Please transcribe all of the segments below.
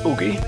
Okay.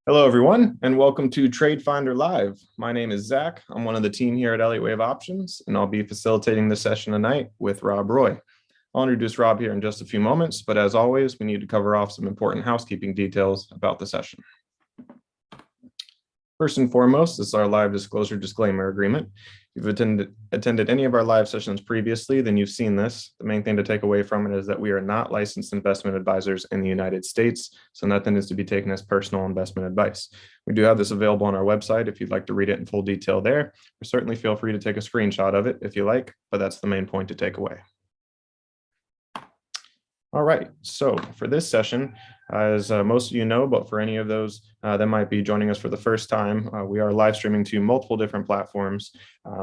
Hello, everyone, and welcome to TradeFinder Live. My name is Zach. I'm one of the team here at Elliott Wave Options, and I'll be facilitating this session tonight with Rob Roy. I'll introduce Rob here in just a few moments, but as always, we need to cover off some important housekeeping details about the session. First and foremost, this is our live disclosure disclaimer agreement. If you've attended any of our live sessions previously, then you've seen this. The main thing to take away from it is that we are not licensed investment advisors in the United States, so nothing is to be taken as personal investment advice. We do have this available on our website if you'd like to read it in full detail there, or certainly feel free to take a screenshot of it if you like, but that's the main point to take away. All right, so for this session, as most of you know, but for any of those that might be joining us for the first time, we are live streaming to multiple different platforms.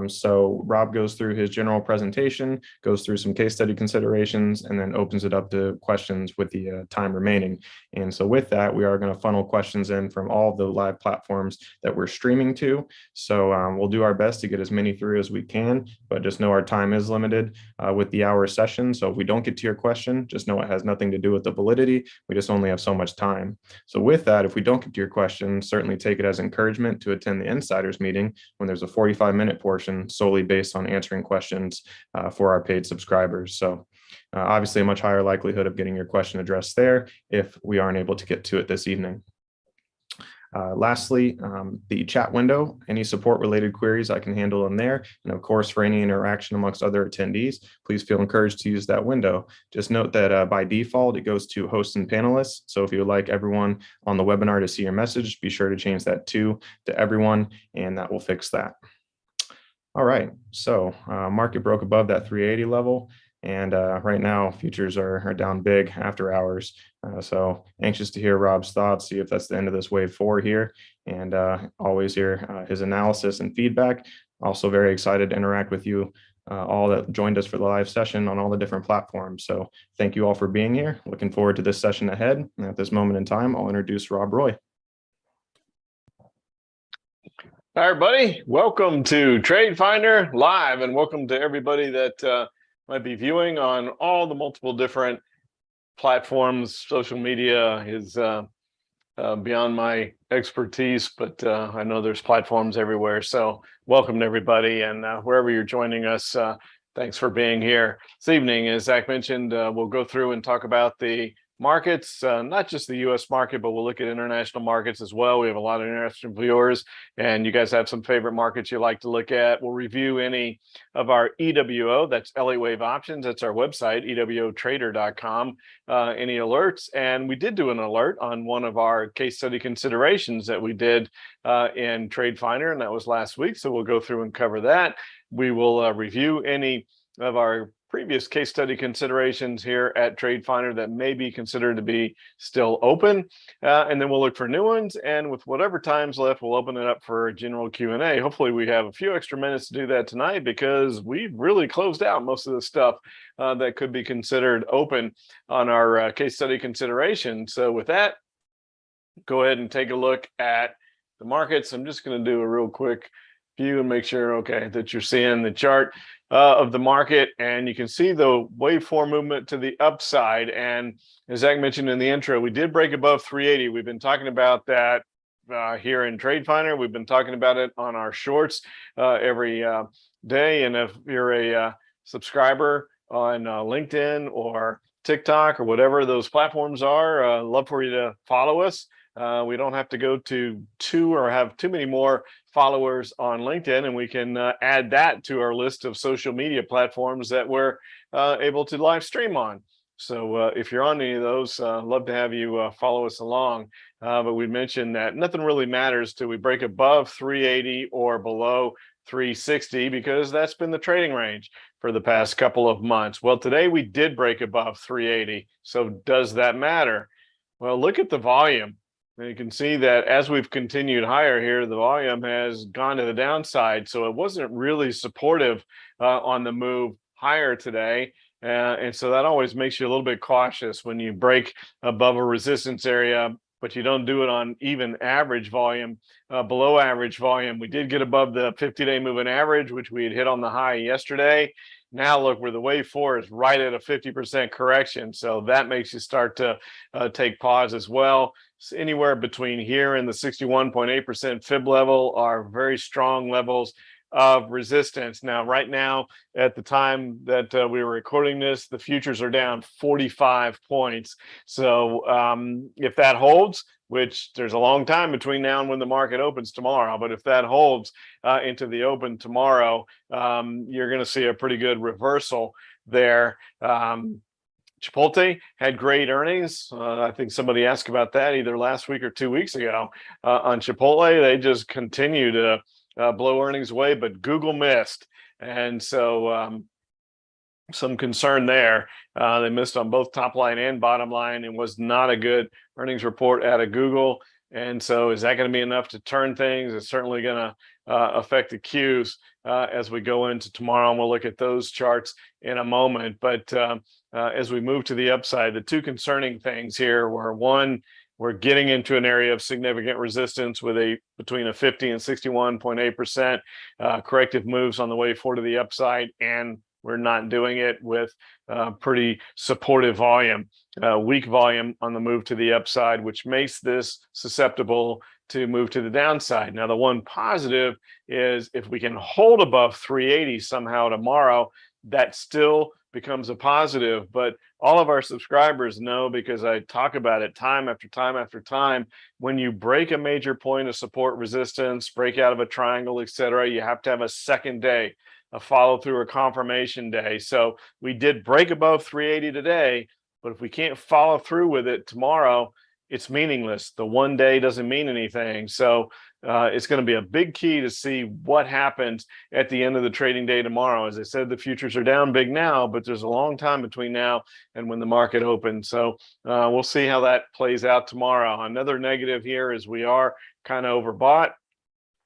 So Rob goes through his general presentation, goes through some case study considerations, and then opens it up to questions with the time remaining. And so with that, we are going to funnel questions in from all of the live platforms that we're streaming to. So we'll do our best to get as many through as we can, but just know our time is limited with the hour session. So if we don't get to your question, just know it has nothing to do with the validity. We just only have so much time. So with that, if we don't get to your question, certainly take it as encouragement to attend the insiders meeting when there's a 45-minute portion solely based on answering questions for our paid subscribers. So obviously a much higher likelihood of getting your question addressed there if we aren't able to get to it this evening. Lastly, the chat window, any support related queries I can handle in there. And of course, for any interaction amongst other attendees, please feel encouraged to use that window. Just note that by default, it goes to hosts and panelists. So if you would like everyone on the webinar to see your message, be sure to change that to everyone, and that will fix that. All right, so market broke above that 380 level. And right now, futures are down big after hours. So anxious to hear Rob's thoughts, see if that's the end of this wave 4 here, and always hear his analysis and feedback. Also very excited to interact with you all that joined us for the live session on all the different platforms. So thank you all for being here. Looking forward to this session ahead. And at this moment in time, I'll introduce Rob Roy. Hi, everybody. Welcome to TradeFinder Live, and welcome to everybody that might be viewing on all the multiple different platforms. Social media is beyond my expertise, but I know there's platforms everywhere. So welcome to everybody, and wherever you're joining us, thanks for being here. This evening, as Zach mentioned, we'll go through and talk about the markets, not just the U.S. market, but we'll look at international markets as well. We have a lot of international viewers, and you guys have some favorite markets you like to look at. We'll review any of our EWO, that's Elliott Wave Options, that's our website, EWOtrader.com, any alerts. And we did do an alert on one of our case study considerations that we did in TradeFinder, and that was last week. So we'll go through and cover that. We will review any of our previous case study considerations here at TradeFinder that may be considered to be still open, and then we'll look for new ones, and with whatever time's left, we'll open it up for a general Q&A. Hopefully we have a few extra minutes to do that tonight, because we've really closed out most of the stuff that could be considered open on our case study consideration. So with that, go ahead and take a look at the markets. I'm just going to do a real quick view and make sure, okay, that you're seeing the chart of the market, and you can see the wave 4 movement to the upside. And as Zach mentioned in the intro, we did break above 380. We've been talking about that here in TradeFinder. We've been talking about it on our shorts every day. And if you're a subscriber on LinkedIn or TikTok or whatever those platforms are, love for you to follow us. We don't have to go to two or have too many more followers on LinkedIn, and we can add that to our list of social media platforms that we're able to live stream on. So if you're on any of those, love to have you follow us along. But we mentioned that nothing really matters till we break above 380 or below 360, because that's been the trading range for the past couple of months. Well, today we did break above 380. So does that matter? Well, look at the volume. And you can see that as we've continued higher here, the volume has gone to the downside. So it wasn't really supportive on the move higher today. And so that always makes you a little bit cautious when you break above a resistance area, but you don't do it on even average volume, below average volume. We did get above the 50-day moving average, which we had hit on the high yesterday. Now look, where the wave 4 is right at a 50% correction. So that makes you start to take pause as well. So anywhere between here and the 61.8% fib level are very strong levels of resistance. Now, right now, at the time that we were recording this, the futures are down 45 points. So if that holds, which there's a long time between now and when the market opens tomorrow, but if that holds into the open tomorrow, you're going to see a pretty good reversal there. Chipotle had great earnings. I think somebody asked about that either last week or 2 weeks ago on Chipotle. They just continue to blow earnings away, but Google missed. And so some concern there. They missed on both top line and bottom line, and was not a good earnings report out of Google. And so is that going to be enough to turn things? It's certainly going to affect the Qs as we go into tomorrow, and we'll look at those charts in a moment. But as we move to the upside, the two concerning things here were, one, we're getting into an area of significant resistance with between a 50 and 61.8% corrective moves on the way forward to the upside, and we're not doing it with pretty supportive volume, weak volume on the move to the upside, which makes this susceptible to move to the downside. Now, the one positive is if we can hold above 380 somehow tomorrow, that still becomes a positive. But all of our subscribers know, because I talk about it time after time after time, when you break a major point of support resistance, break out of a triangle, etc., you have to have a second day, a follow through or confirmation day. So we did break above 380 today, but if we can't follow through with it tomorrow, it's meaningless. The one day doesn't mean anything. So it's going to be a big key to see what happens at the end of the trading day tomorrow. As I said, the futures are down big now, but there's a long time between now and when the market opens. So we'll see how that plays out tomorrow. Another negative here is we are kind of overbought.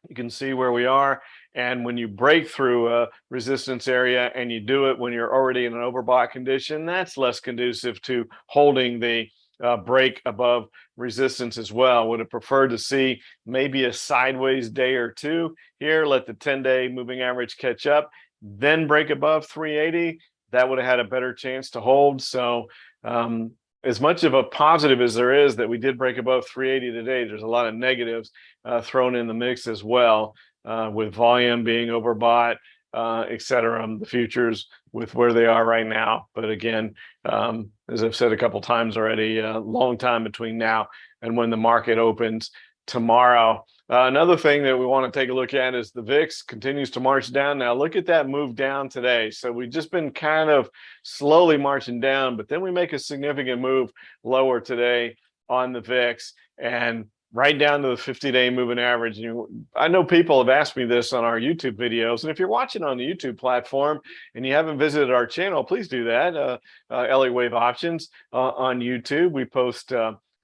You can see where we are. And when you break through a resistance area and you do it when you're already in an overbought condition, that's less conducive to holding the break above resistance as well. Would have preferred to see maybe a sideways day or two here, let the 10-day moving average catch up, then break above 380. That would have had a better chance to hold. So as much of a positive as there is that we did break above 380 today, there's a lot of negatives thrown in the mix as well, with volume being overbought, etc. The futures with where they are right now. But again, as I've said a couple times already, a long time between now and when the market opens tomorrow. Another thing that we want to take a look at is the VIX continues to march down. Now look at that move down today. So we've just been kind of slowly marching down, but then we make a significant move lower today on the VIX and right down to the 50-day moving average. I know people have asked me this on our YouTube videos, and if you're watching on the YouTube platform and you haven't visited our channel, please do that. Elliott Wave Options on YouTube. We post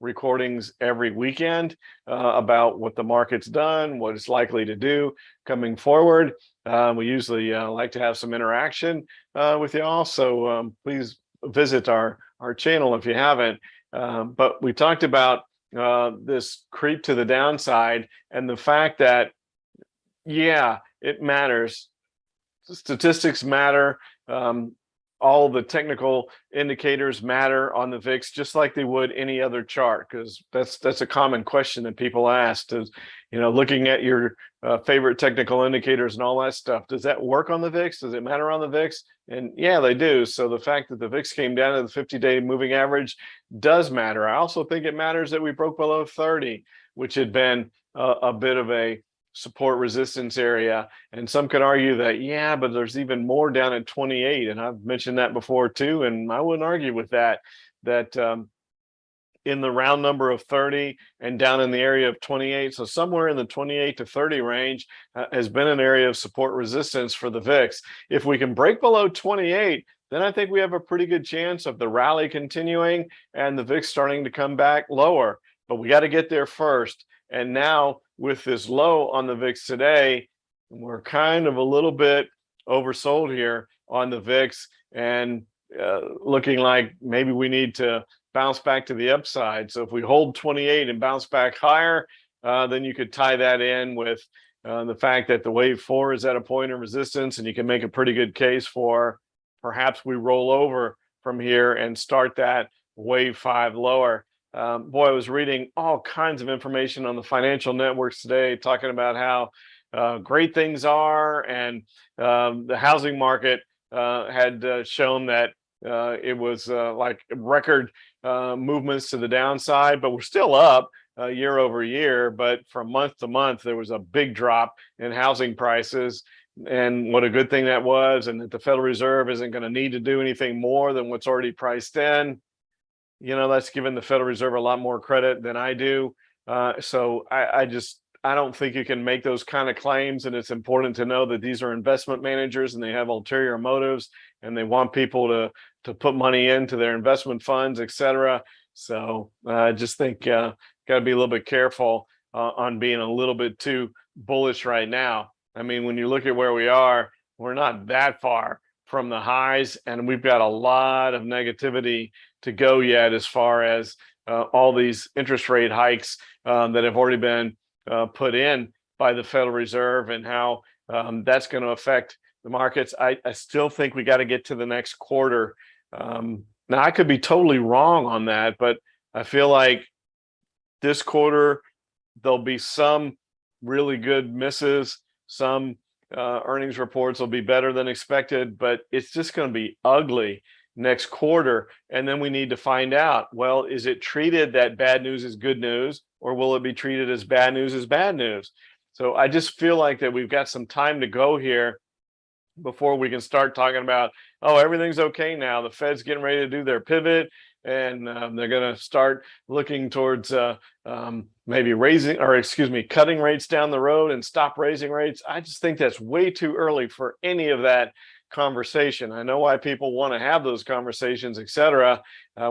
recordings every weekend about what the market's done, what it's likely to do coming forward. We usually like to have some interaction with y'all, so please visit our channel if you haven't. But we talked about this creep to the downside, and the fact that, yeah, it matters. Statistics matter. All the technical indicators matter on the VIX, just like they would any other chart, because that's a common question that people ask. Is, looking at your favorite technical indicators and all that stuff, does that work on the VIX? Does it matter on the VIX? And yeah, they do. So the fact that the VIX came down to the 50-day moving average does matter. I also think it matters that we broke below 30, which had been a bit of a support resistance area. And some could argue that, yeah, but there's even more down at 28. And I've mentioned that before too. And I wouldn't argue with that, in the round number of 30 and down in the area of 28. So somewhere in the 28 to 30 range has been an area of support resistance for the VIX. If we can break below 28, then I think we have a pretty good chance of the rally continuing and the VIX starting to come back lower. But we got to get there first. And now with this low on the VIX today, we're kind of a little bit oversold here on the VIX, and looking like maybe we need to bounce back to the upside. So if we hold 28 and bounce back higher, then you could tie that in with the fact that the wave 4 is at a point of resistance, and you can make a pretty good case for perhaps we roll over from here and start that wave 5 lower. Boy, I was reading all kinds of information on the financial networks today, talking about how great things are, and the housing market had shown that it was like record movements to the downside, but we're still up year over year. But from month to month, there was a big drop in housing prices, and what a good thing that was, and that the Federal Reserve isn't going to need to do anything more than what's already priced in. That's giving the Federal Reserve a lot more credit than I do. So I don't think you can make those kind of claims. And it's important to know that these are investment managers, and they have ulterior motives, and they want people to put money into their investment funds, et cetera. So I just think got to be a little bit careful on being a little bit too bullish right now. I mean, when you look at where we are, we're not that far from the highs, and we've got a lot of negativity to go yet, as far as all these interest rate hikes that have already been put in by the Federal Reserve, and how that's going to affect the markets. I still think we got to get to the next quarter. Now, I could be totally wrong on that, but I feel like this quarter there'll be some really good misses, some earnings reports will be better than expected, but it's just going to be ugly next quarter. And then we need to find out, well, is it treated that bad news is good news, or will it be treated as bad news is bad news? So I just feel like that we've got some time to go here before we can start talking about, oh, everything's okay now. The Fed's getting ready to do their pivot, and they're going to start looking towards maybe cutting rates down the road and stop raising rates. I just think that's way too early for any of that conversation. I know why people want to have those conversations, et cetera.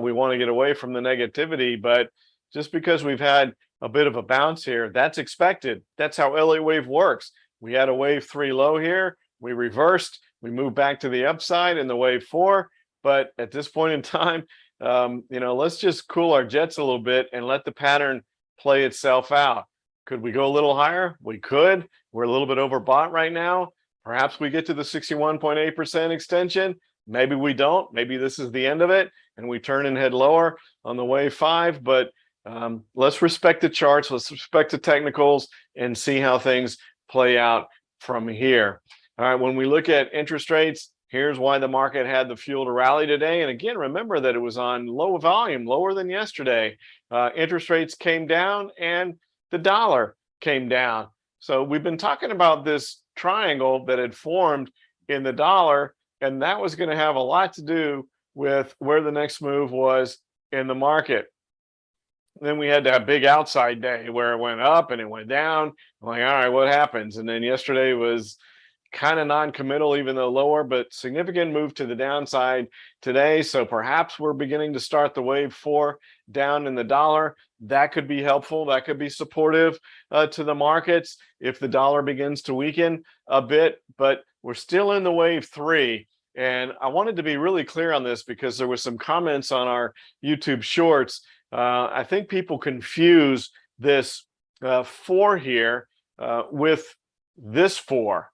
We want to get away from the negativity, but just because we've had a bit of a bounce here, that's expected. That's how Elliott wave works. We had a wave 3 low here. We reversed. We moved back to the upside in the wave 4. But at this point in time, let's just cool our jets a little bit and let the pattern play itself out. Could we go a little higher? We could. We're a little bit overbought right now. Perhaps we get to the 61.8% extension. Maybe we don't. Maybe this is the end of it, and we turn and head lower on the wave 5. But let's respect the charts. Let's respect the technicals and see how things play out from here. All right, when we look at interest rates, here's why the market had the fuel to rally today. And again, remember that it was on low volume, lower than yesterday. Interest rates came down and the dollar came down. So we've been talking about this triangle that had formed in the dollar, and that was going to have a lot to do with where the next move was in the market. Then we had that big outside day where it went up and it went down. I'm like, all right, what happens? And then yesterday was kind of non-committal, even though lower, but significant move to the downside today. So perhaps we're beginning to start the wave 4 down in the dollar. That could be helpful. That could be supportive to the markets if the dollar begins to weaken a bit. But we're still in the wave 3. And I wanted to be really clear on this because there were some comments on our YouTube shorts I think people confuse this 4 here with this 4.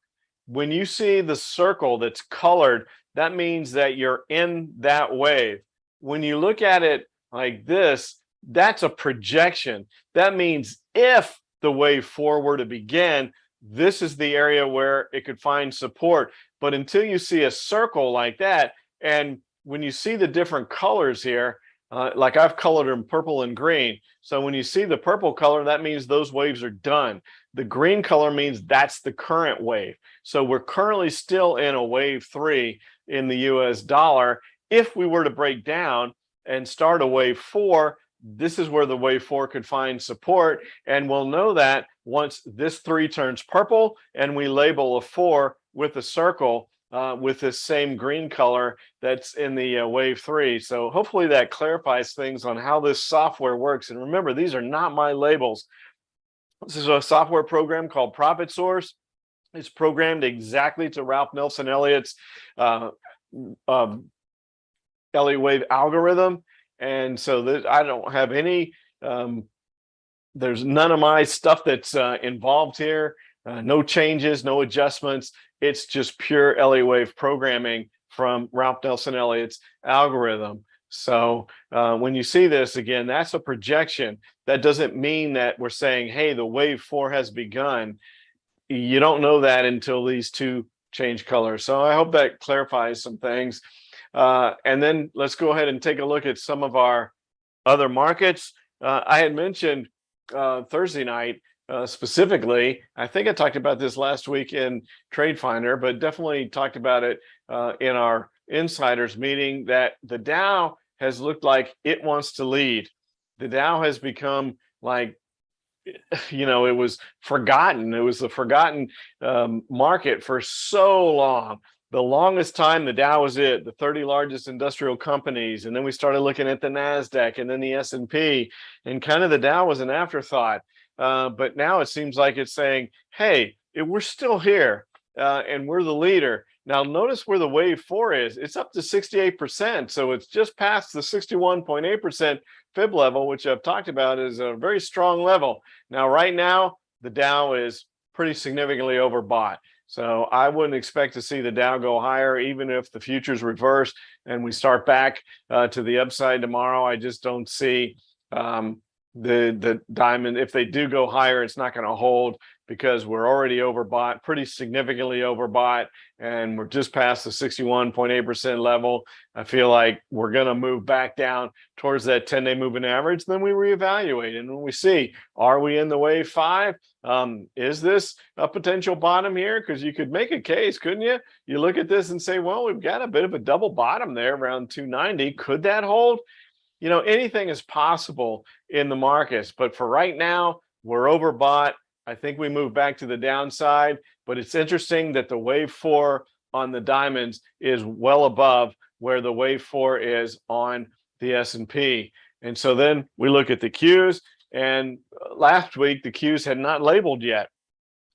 When you see the circle that's colored, that means that you're in that wave. When you look at it like this, that's a projection. That means if the wave 4 were to begin, this is the area where it could find support. But until you see a circle like that, and when you see the different colors here, like I've colored them purple and green. So when you see the purple color, that means those waves are done. The green color means that's the current wave. So we're currently still in a wave 3 in the US dollar. If we were to break down and start a wave 4, this is where the wave 4 could find support. And we'll know that once this 3 turns purple and we label a 4 with a circle with this same green color that's in the wave 3. So hopefully that clarifies things on how this software works. And remember, these are not my labels. This is a software program called Profit Source. It's programmed exactly to Ralph Nelson Elliott's Elliott wave algorithm. And so I don't have any, there's none of my stuff that's involved here. No changes, no adjustments. It's just pure Elliott wave programming from Ralph Nelson Elliott's algorithm. So when you see this again, that's a projection. That doesn't mean that we're saying, hey, the wave 4 has begun. You don't know that until these 2 change colors. So I hope that clarifies some things. And then let's go ahead and take a look at some of our other markets. I had mentioned Thursday night specifically. I think I talked about this last week in TradeFinder, but definitely talked about it in our insiders meeting, that the Dow has looked like it wants to lead. The Dow has become like, you know, it was forgotten. It was the forgotten market for so long. The longest time, the Dow was it, the 30 largest industrial companies. And then we started looking at the NASDAQ and then the S&P, and kind of the Dow was an afterthought. But now it seems like it's saying, hey, we're still here and we're the leader. Now, notice where the wave 4 is. It's up to 68%. So it's just past the 61.8% fib level, which I've talked about is a very strong level. Now, right now, the Dow is pretty significantly overbought. So I wouldn't expect to see the Dow go higher, even if the futures reverse and we start back to the upside tomorrow. I just don't see the diamond. If they do go higher, it's not going to hold because we're already overbought, pretty significantly overbought, and we're just past the 61.8% level. I feel like we're going to move back down towards that 10-day moving average. Then we reevaluate, and when we see, are we in the wave 5? Is this a potential bottom here? Because you could make a case, couldn't you? You look at this and say, well, we've got a bit of a double bottom there around 290. Could that hold? You know, anything is possible in the markets, but for right now, we're overbought. I think we move back to the downside, but it's interesting that the wave 4 on the diamonds is well above where the wave 4 is on the S&P. And so then we look at the Qs, and last week the Qs had not labeled yet.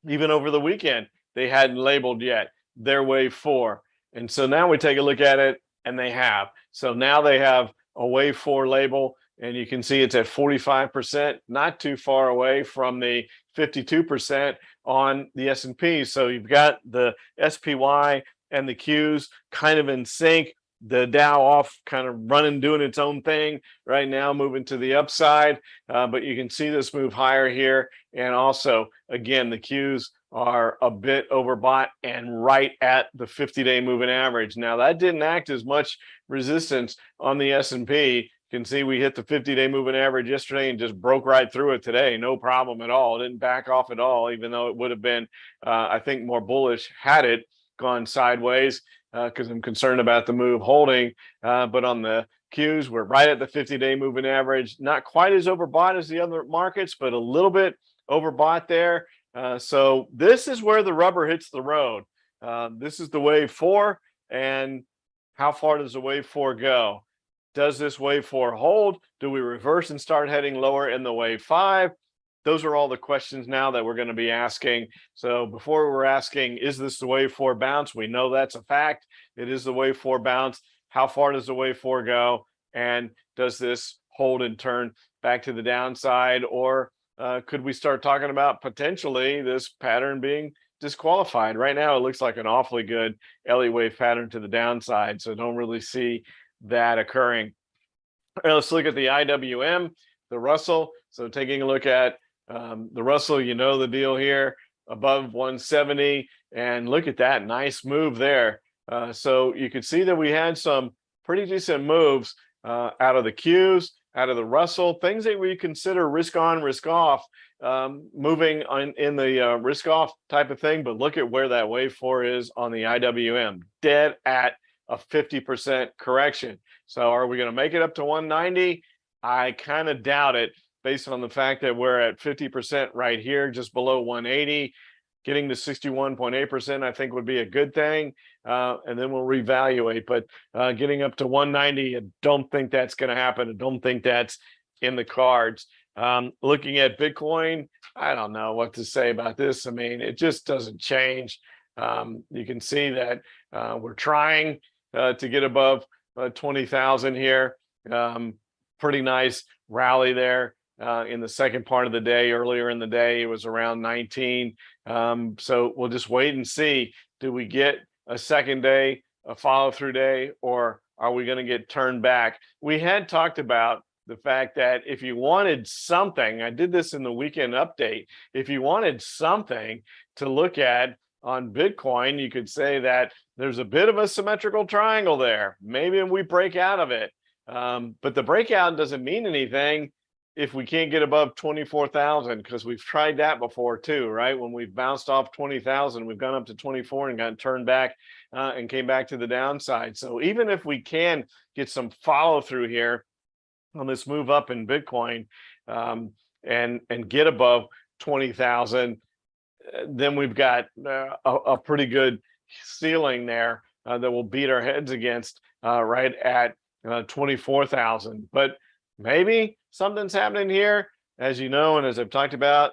Even over the weekend, they hadn't labeled yet their wave 4. And so now we take a look at it, and they have. So now they have a wave 4 label, and you can see it's at 45%, not too far away from the 52% on the S&P. So you've got the SPY and the Qs kind of in sync. The Dow off, kind of running, doing its own thing right now, moving to the upside. But you can see this move higher here. And also, again, the Qs are a bit overbought and right at the 50-day moving average. Now, that didn't act as much resistance on the S&P. You can see we hit the 50-day moving average yesterday and just broke right through it today. No problem at all. It didn't back off at all, even though it would have been, I think, more bullish had it gone sideways, because I'm concerned about the move holding. But on the Qs, we're right at the 50-day moving average. Not quite as overbought as the other markets, but a little bit overbought there. So this is where the rubber hits the road. This is the wave 4. And how far does the wave 4 go? Does this wave 4 hold? Do we reverse and start heading lower in the wave 5? Those are all the questions now that we're going to be asking. So before we're asking, is this the wave 4 bounce? We know that's a fact. It is the wave 4 bounce. How far does the wave 4 go? And does this hold and turn back to the downside, or could we start talking about potentially this pattern being disqualified? Right now, it looks like an awfully good Elliott wave pattern to the downside, so don't really see that occurring. All right, let's look at the IWM, the Russell. So taking a look at the Russell, you know the deal here, above 170, and look at that nice move there. So you could see that we had some pretty decent moves out of the Qs, out of the Russell, things that we consider risk on, risk off, moving on in the risk off type of thing. But look at where that wave 4 is on the IWM, dead at a 50% correction. So are we going to make it up to 190? I kind of doubt it, based on the fact that we're at 50% right here, just below 180. Getting to 61.8%, I think, would be a good thing, and then we'll reevaluate. But getting up to 190, I don't think that's going to happen. I don't think that's in the cards. Looking at Bitcoin, I don't know what to say about this. I mean, it just doesn't change. You can see that we're trying to get above 20,000 here. Pretty nice rally there. In the second part of the day. Earlier in the day, it was around 19. So we'll just wait and see. Do we get a second day, a follow-through day, or are we going to get turned back? We had talked about the fact that if you wanted something, I did this in the weekend update, if you wanted something to look at on Bitcoin, you could say that there's a bit of a symmetrical triangle there. Maybe we break out of it. But the breakout doesn't mean anything if we can't get above 24,000, because we've tried that before too, right? When we've bounced off 20,000, we've gone up to 24 and got turned back and came back to the downside. So even if we can get some follow through here on this move up in Bitcoin and get above 20,000, then we've got a pretty good ceiling there that we'll beat our heads against right at 24,000. But maybe something's happening here, as you know, and as I've talked about,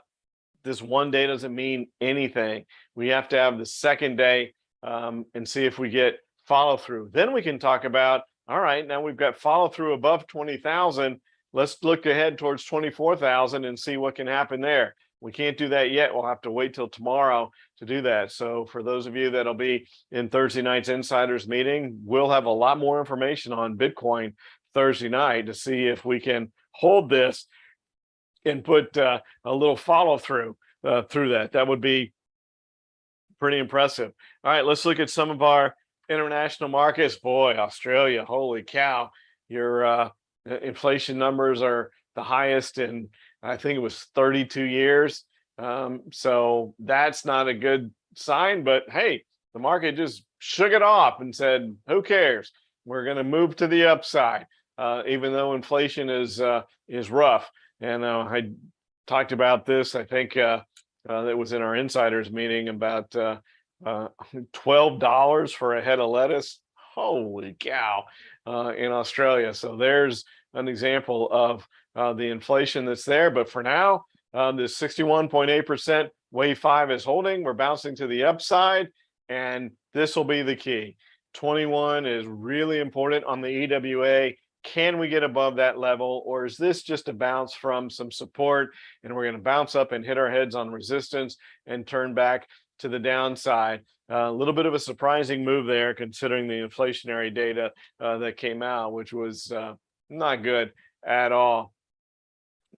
this one day doesn't mean anything. We have to have the second day and see if we get follow through. Then we can talk about, all right, now we've got follow through above 20,000. Let's look ahead towards 24,000 and see what can happen there. We can't do that yet. We'll have to wait till tomorrow to do that. So for those of you that'll be in Thursday night's insiders meeting, we'll have a lot more information on Bitcoin Thursday night to see if we can hold this and put a little follow through through that. That would be pretty impressive. All right, let's look at some of our international markets. Boy, Australia, holy cow, your inflation numbers are the highest in, I think it was 32 years. So that's not a good sign, but hey, the market just shook it off and said, who cares? We're going to move to the upside. Even though inflation is rough. And I talked about this, I think that was in our insiders meeting, about $12 for a head of lettuce. Holy cow, in Australia. So there's an example of the inflation that's there. But for now, this 61.8% wave 5 is holding. We're bouncing to the upside, and this will be the key. 21 is really important on the EWA. Can we get above that level, or is this just a bounce from some support and we're going to bounce up and hit our heads on resistance and turn back to the downside? A little bit of a surprising move there, considering the inflationary data that came out, which was not good at all.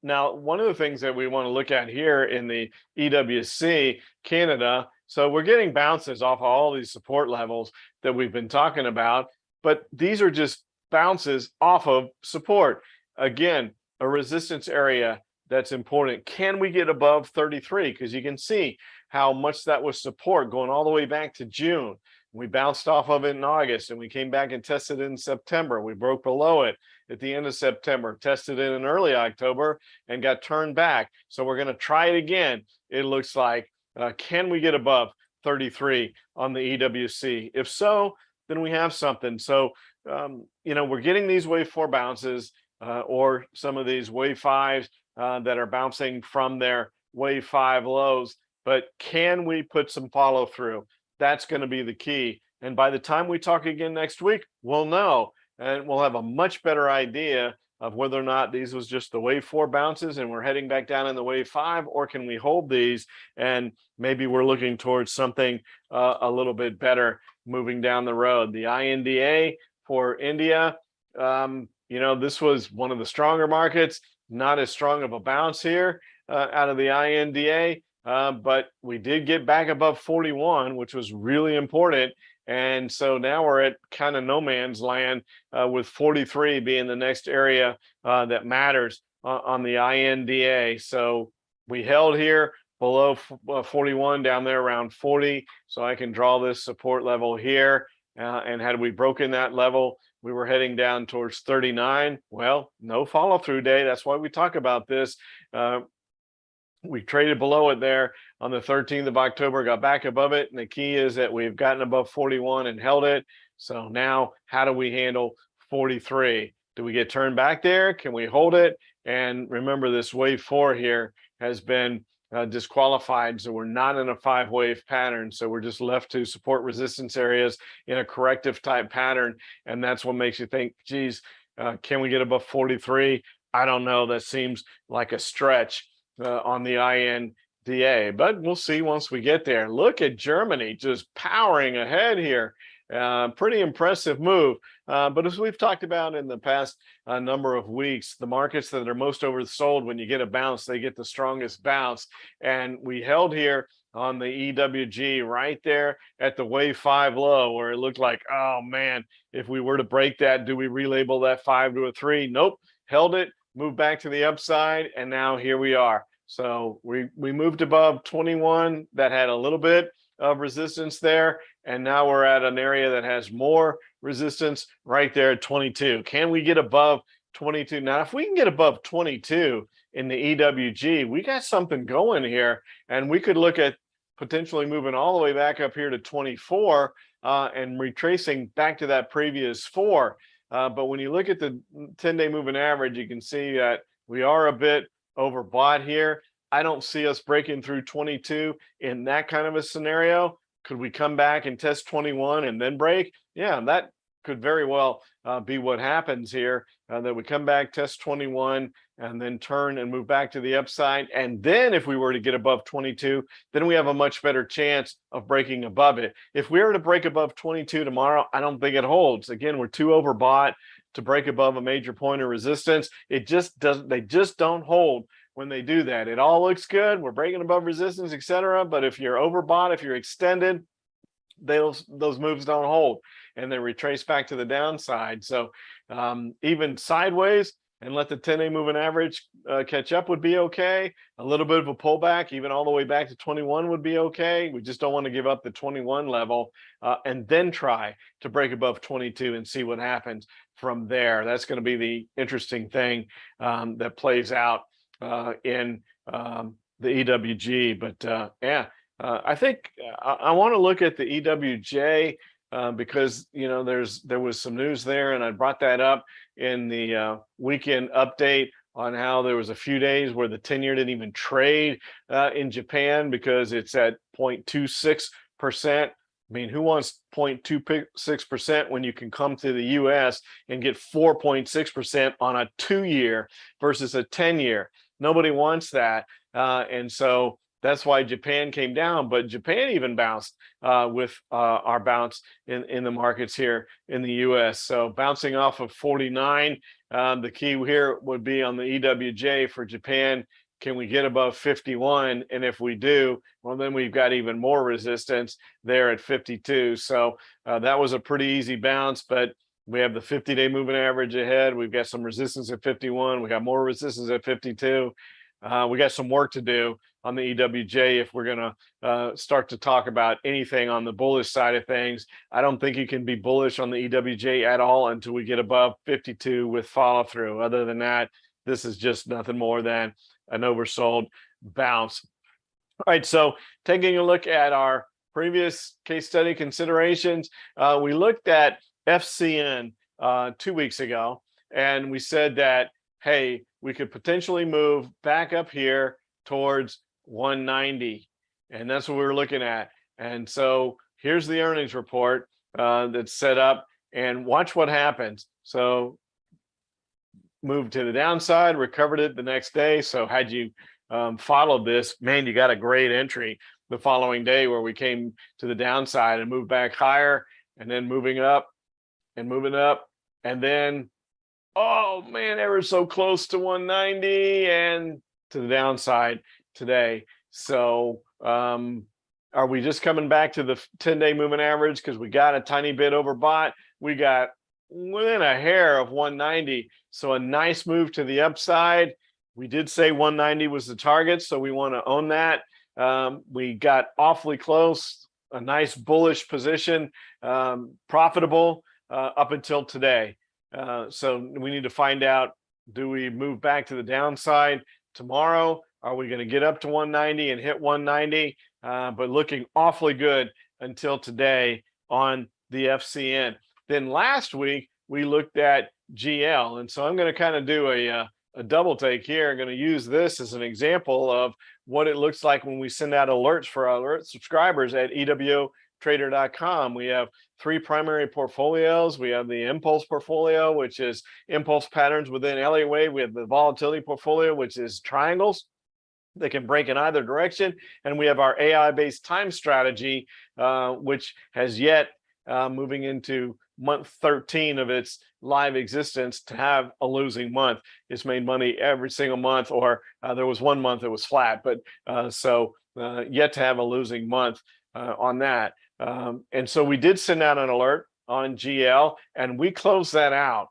Now, one of the things that we want to look at here in the EWC Canada, so we're getting bounces off of all these support levels that we've been talking about, but these are just bounces off of support. Again, a resistance area that's important. Can we get above 33? Because you can see how much that was support going all the way back to June. We bounced off of it in August, and we came back and tested it in September. We broke below it at the end of September, tested it in early October, and got turned back. So we're going to try it again. It looks like, can we get above 33 on the EWC? If so, then we have something. So we're getting these wave 4 bounces or some of these wave 5s that are bouncing from their wave 5 lows, but can we put some follow through? That's going to be the key. And by the time we talk again next week, we'll know, and we'll have a much better idea of whether or not these was just the wave 4 bounces and we're heading back down in the wave 5, or can we hold these and maybe we're looking towards something a little bit better moving down the road. The INDA for India, this was one of the stronger markets, not as strong of a bounce here out of the INDA, but we did get back above 41, which was really important. And so now we're at kind of no man's land, with 43 being the next area that matters on the INDA. So we held here below 41, down there around 40. So I can draw this support level here. And had we broken that level, we were heading down towards 39. Well, no follow through day. That's why we talk about this. We traded below it there on the 13th of October, got back above it. And the key is that we've gotten above 41 and held it. So now how do we handle 43? Do we get turned back there? Can we hold it? And remember, this wave 4 here has been disqualified. So we're not in a 5-wave pattern. So we're just left to support resistance areas in a corrective type pattern. And that's what makes you think, geez, can we get above 43? I don't know. That seems like a stretch on the INDA, but we'll see once we get there. Look at Germany just powering ahead here. Pretty impressive move. But as we've talked about in the past number of weeks, the markets that are most oversold, when you get a bounce, they get the strongest bounce. And we held here on the EWG right there at the wave 5 low, where it looked like, oh man, if we were to break that, do we relabel that 5 to a 3? Nope, held it, moved back to the upside, and now here we are. So we moved above 21 that had a little bit of resistance there, and now we're at an area that has more resistance right there at 22. Can we get above 22? Now, if we can get above 22 in the EWG, we got something going here, and we could look at potentially moving all the way back up here to 24 and retracing back to that previous 4. But when you look at the 10-day moving average, you can see that we are a bit overbought here. I don't see us breaking through 22 in that kind of a scenario. Could we come back and test 21 and then break? Yeah, that could very well be what happens here, that we come back, test 21, and then turn and move back to the upside. And then if we were to get above 22, then we have a much better chance of breaking above it. If we were to break above 22 tomorrow, I don't think it holds. Again, we're too overbought to break above a major point of resistance. It just doesn't, they just don't hold when they do that. It all looks good, we're breaking above resistance, etc. But if you're overbought, if you're extended, those moves don't hold, and they retrace back to the downside. So even sideways and let the 10-day moving average catch up would be okay. A little bit of a pullback, even all the way back to 21, would be okay. We just don't want to give up the 21 level and then try to break above 22 and see what happens from there. That's going to be the interesting thing that plays out in the EWG. But yeah, I think I want to look at the EWJ because there was some news there, and I brought that up in the weekend update on how there was a few days where the 10-year didn't even trade in Japan because it's at 0.26%. I mean, who wants 0.26% when you can come to the US and get 4.6% on a 2-year versus a 10-year? Nobody wants that. And so that's why Japan came down, but Japan even bounced with our bounce in the markets here in the US. So bouncing off of 49, the key here would be on the EWJ for Japan. Can we get above 51? And if we do, well, then we've got even more resistance there at 52. So that was a pretty easy bounce, but we have the 50-day moving average ahead. We've got some resistance at 51. We got more resistance at 52. We got some work to do on the EWJ if we're going to start to talk about anything on the bullish side of things. I don't think you can be bullish on the EWJ at all until we get above 52 with follow through. Other than that, this is just nothing more than an oversold bounce. All right, so taking a look at our previous case study considerations, we looked at FCN 2 weeks ago, and we said that, hey, we could potentially move back up here towards 190, and that's what we were looking at. And so here's the earnings report that's set up, and watch what happens. So moved to the downside, recovered it the next day. So had you followed this, man, you got a great entry the following day where we came to the downside and moved back higher, and then moving up and moving up, and then, oh man, ever so close to 190 and to the downside today. So are we just coming back to the 10-day moving average because we got a tiny bit overbought? We got within a hair of 190. So a nice move to the upside. We did say 190 was the target, so we want to own that. We got awfully close, a nice bullish position, profitable up until today. So we need to find out, do we move back to the downside tomorrow? Are we going to get up to 190 and hit 190? But looking awfully good until today on the FCN. Then last week, we looked at GL. And so I'm going to kind of do a double take here. I'm going to use this as an example of what it looks like when we send out alerts for our alert subscribers at EWOTrader.com. We have three primary portfolios. We have the impulse portfolio, which is impulse patterns within Elliott wave. We have the volatility portfolio, which is triangles. They can break in either direction. And we have our AI-based time strategy, which has yet moving into month 13 of its live existence to have a losing month. It's made money every single month, or there was one month that was flat, but yet to have a losing month on that. And so we did send out an alert on GL, and we closed that out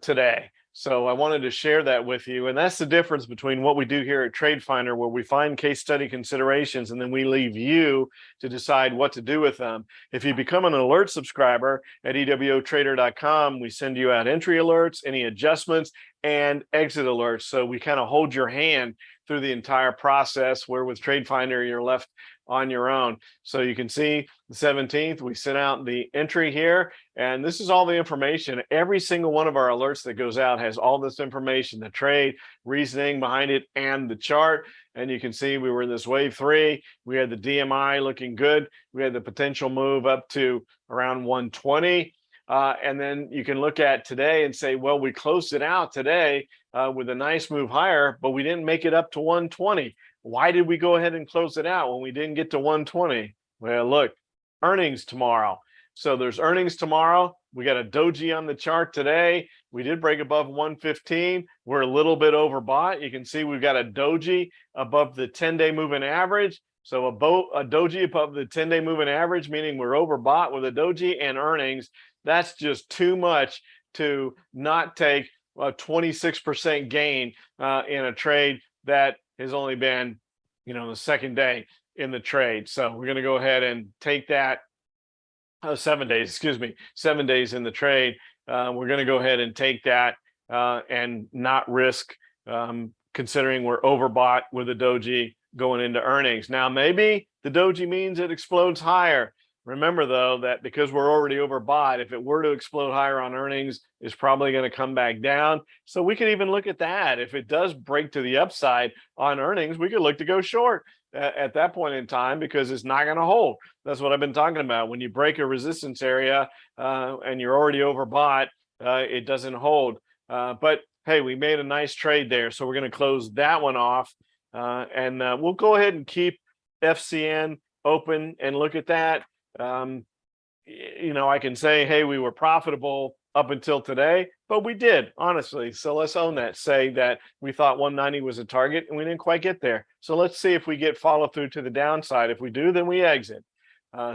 today. So I wanted to share that with you. And that's the difference between what we do here at TradeFinder, where we find case study considerations and then we leave you to decide what to do with them. If you become an alert subscriber at EWOTrader.com, we send you out entry alerts, any adjustments, and exit alerts. So we kind of hold your hand through the entire process, where with TradeFinder, you're left on your own. So you can see the 17th, we sent out the entry here, and this is all the information. Every single one of our alerts that goes out has all this information, the trade, reasoning behind it, and the chart. And you can see we were in this wave 3. We had the DMI looking good. We had the potential move up to around 120. And then you can look at today and say, well, we closed it out today with a nice move higher, but we didn't make it up to 120. Why did we go ahead and close it out when we didn't get to 120? Well, look, earnings tomorrow. So there's earnings tomorrow. We got a doji on the chart today. We did break above 115. We're a little bit overbought. You can see we've got a doji above the 10-day moving average. So a doji above the 10-day moving average, meaning we're overbought with a doji and earnings. That's just too much to not take a 26% gain in a trade that has only been, the second day in the trade. So we're going to go ahead and take that 7 days, 7 days in the trade. We're going to go ahead and take that and not risk considering we're overbought with a doji going into earnings. Now, maybe the doji means it explodes higher. Remember, though, that because we're already overbought, if it were to explode higher on earnings, it's probably going to come back down. So we could even look at that. If it does break to the upside on earnings, we could look to go short at that point in time, because it's not going to hold. That's what I've been talking about. When you break a resistance area and you're already overbought, it doesn't hold. But hey, we made a nice trade there. So we're going to close that one off. And we'll go ahead and keep FCN open and look at that. I can say, hey, we were profitable up until today, but we did, honestly. So let's own that. Say that we thought 190 was a target and we didn't quite get there. So let's see if we get follow through to the downside. If we do, then we exit.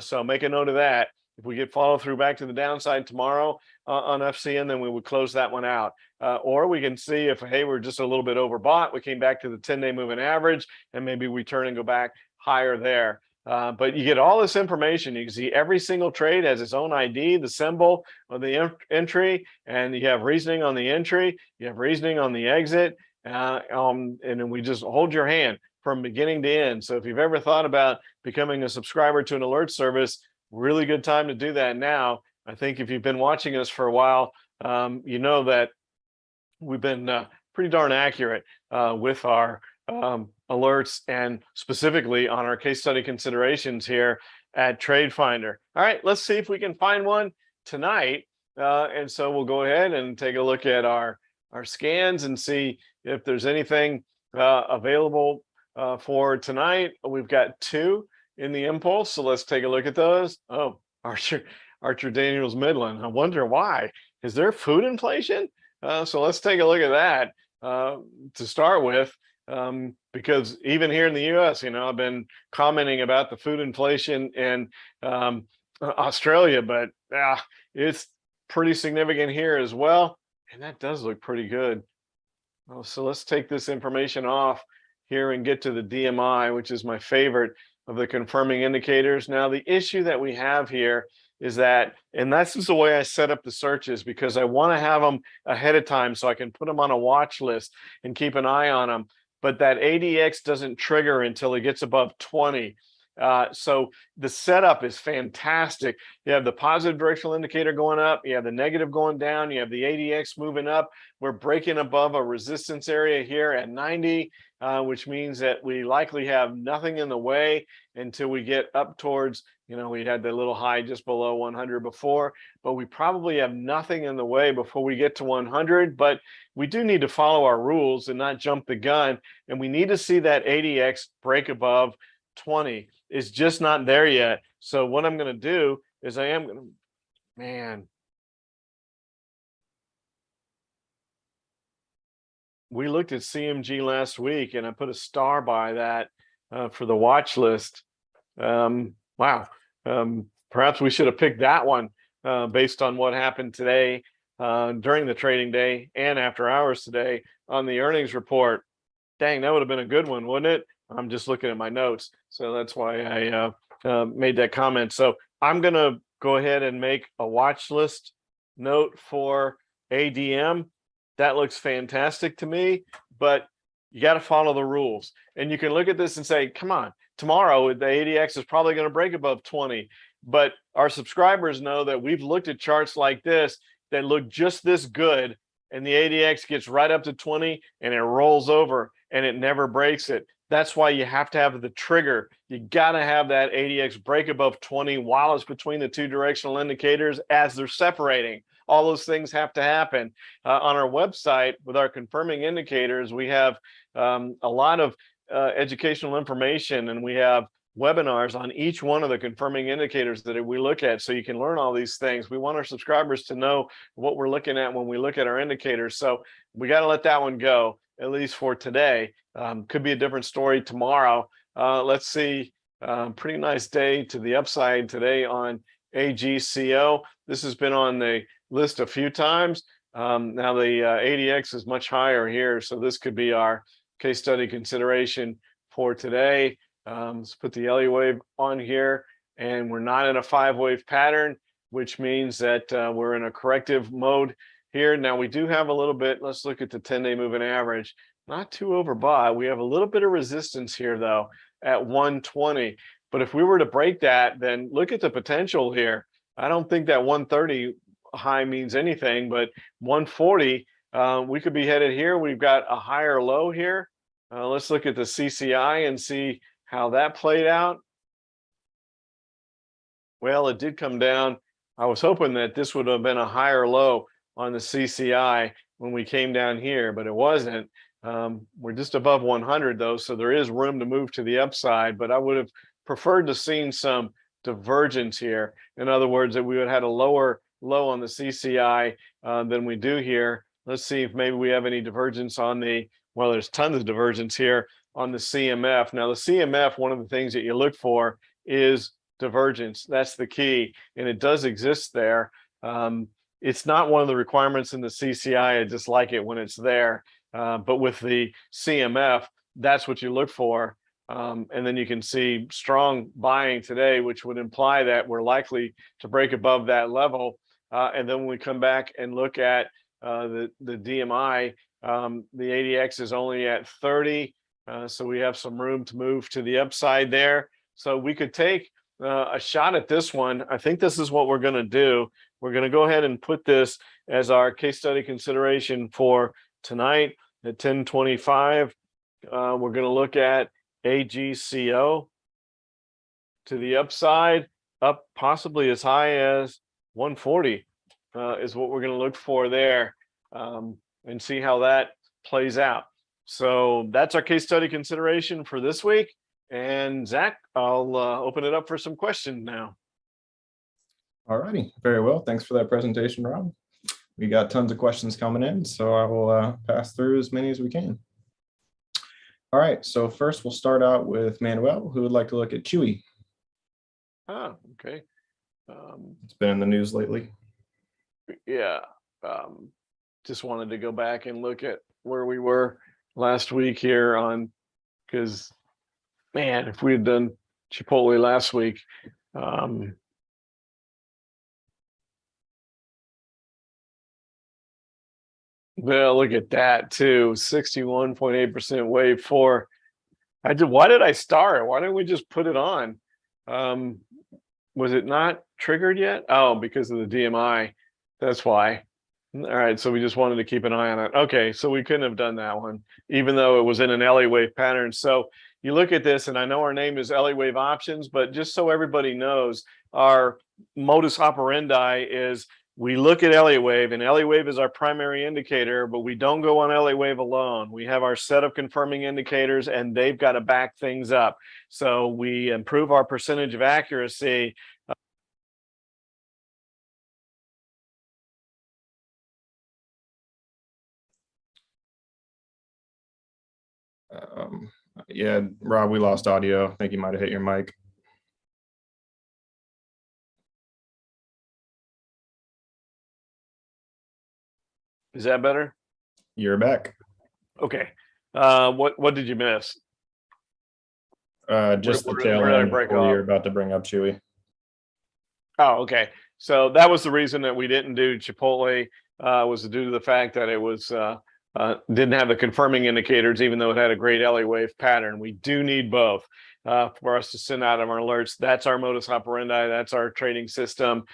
So make a note of that. If we get follow through back to the downside tomorrow on FCN, then we would close that one out. Or we can see if, hey, we're just a little bit overbought. We came back to the 10-day moving average, and maybe we turn and go back higher there. But you get all this information. You can see every single trade has its own ID, the symbol of the entry, and you have reasoning on the entry, you have reasoning on the exit, and then we just hold your hand from beginning to end. So if you've ever thought about becoming a subscriber to an alert service, really good time to do that now. I think if you've been watching us for a while, you know that we've been pretty darn accurate with our alerts, and specifically on our case study considerations here at TradeFinder. All right, let's see if we can find one tonight. And so we'll go ahead and take a look at our our scans and see if there's anything available for tonight. We've got 2 in the impulse, so let's take a look at those. Oh, Archer Daniels Midland. I wonder why. Is there food inflation? So let's take a look at that to start with, because even here in the U.S., I've been commenting about the food inflation in Australia, but it's pretty significant here as well, and that does look pretty good. So let's take this information off here and get to the DMI, which is my favorite of the confirming indicators. Now, the issue that we have here is that, and that's just the way I set up the searches, because I want to have them ahead of time so I can put them on a watch list and keep an eye on them. But that ADX doesn't trigger until it gets above 20. So the setup is fantastic. You have the positive directional indicator going up, you have the negative going down, you have the ADX moving up. We're breaking above a resistance area here at 90, which means that we likely have nothing in the way until we get up towards, we had the little high just below 100 before, but we probably have nothing in the way before we get to 100. But we do need to follow our rules and not jump the gun, and we need to see that ADX break above 20. It's just not there yet. So what I'm going to do is we looked at CMG last week and I put a star by that for the watch list. Wow. Perhaps we should have picked that one based on what happened today during the trading day and after hours today on the earnings report. Dang, that would have been a good one, wouldn't it? I'm just looking at my notes, so that's why I made that comment. So I'm going to go ahead and make a watch list note for ADM. That looks fantastic to me, but you got to follow the rules. And you can look at this and say, come on, tomorrow the ADX is probably going to break above 20. But our subscribers know that we've looked at charts like this that look just this good, and the ADX gets right up to 20 and it rolls over and it never breaks it. That's why you have to have the trigger. You got to have that ADX break above 20 while it's between the 2 directional indicators as they're separating. All those things have to happen. On our website with our confirming indicators, we have a lot of educational information, and we have webinars on each one of the confirming indicators that we look at, so you can learn all these things. We want our subscribers to know what we're looking at when we look at our indicators. So we got to let that one go, at least for today. Could be a different story tomorrow. Let's see. Pretty nice day to the upside today on AGCO. This has been on the list a few times. Now the ADX is much higher here, so this could be our case study consideration for today. Let's put the Elliott wave on here, and we're not in a 5-wave pattern, which means that we're in a corrective mode here. Now we do have a little bit. Let's look at the 10-day moving average. Not too overbought. We have a little bit of resistance here though at 120. But if we were to break that, then look at the potential here. I don't think that 130 high means anything, but 140, we could be headed here. We've got a higher low here. Let's look at the CCI and see how that played out. Well, it did come down. I was hoping that this would have been a higher low on the CCI when we came down here, but it wasn't. We're just above 100 though, so there is room to move to the upside, but I would have preferred to seen some divergence here. In other words, that we would have had a lower low on the CCI than we do here. Let's see if maybe we have any divergence on the, well, there's tons of divergence here on the CMF. Now the CMF, one of the things that you look for is divergence. That's the key, and it does exist there. It's not one of the requirements in the CCI. I just like it when it's there. But with the CMF, that's what you look for. And then you can see strong buying today, which would imply that we're likely to break above that level. And then when we come back and look at the DMI, the ADX is only at 30. So we have some room to move to the upside there. So we could take a shot at this one. I think this is what we're going to do. We're going to go ahead and put this as our case study consideration for tonight at 10:25. We're going to look at AGCO to the upside, up possibly as high as 140 is what we're going to look for there. and see how that plays out. So that's our case study consideration for this week. And Zach, I'll open it up for some questions now. All righty, very well. Thanks for that presentation, Rob. We got tons of questions coming in, so I will pass through as many as we can. All right, so first we'll start out with Manuel, who would like to look at Chewy. Ah, okay. It's been in the news lately. Yeah, just wanted to go back and look at where we were last week here on, because man, if we had done Chipotle last week, well, look at that too, 61.8% wave 4. Why did I start? Why didn't we just put it on? Was it not triggered yet? Oh, because of the DMI. That's why. All right, so we just wanted to keep an eye on it. Okay, so we couldn't have done that one, even though it was in an Elliott wave pattern. So you look at this, and I know our name is Elliott wave options, but just so everybody knows, our modus operandi is we look at Elliott wave, and Elliott wave is our primary indicator, but we don't go on Elliott wave alone. We have our set of confirming indicators, and they've got to back things up. So we improve our percentage of accuracy. Yeah, Rob, we lost audio. I think you might have hit your mic. Is that better? You're back. Okay. What did you miss? Just the tail end where you're about to bring up Chewy. Oh, okay. So that was the reason that we didn't do Chipotle, was due to the fact that it was didn't have the confirming indicators, even though it had a great Elliott wave pattern. We do need both for us to send out our alerts. That's our modus operandi. That's our trading system.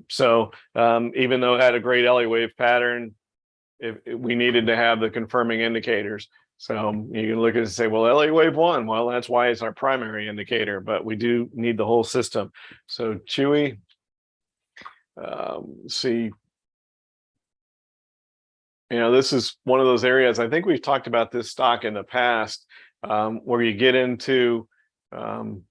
So even though it had a great Elliott wave pattern, we needed to have the confirming indicators. So you can look at it and say, well, Elliott wave 1, well, that's why it's our primary indicator, but we do need the whole system. So Chewy, see, this is one of those areas, I think we've talked about this stock in the past, where you get into the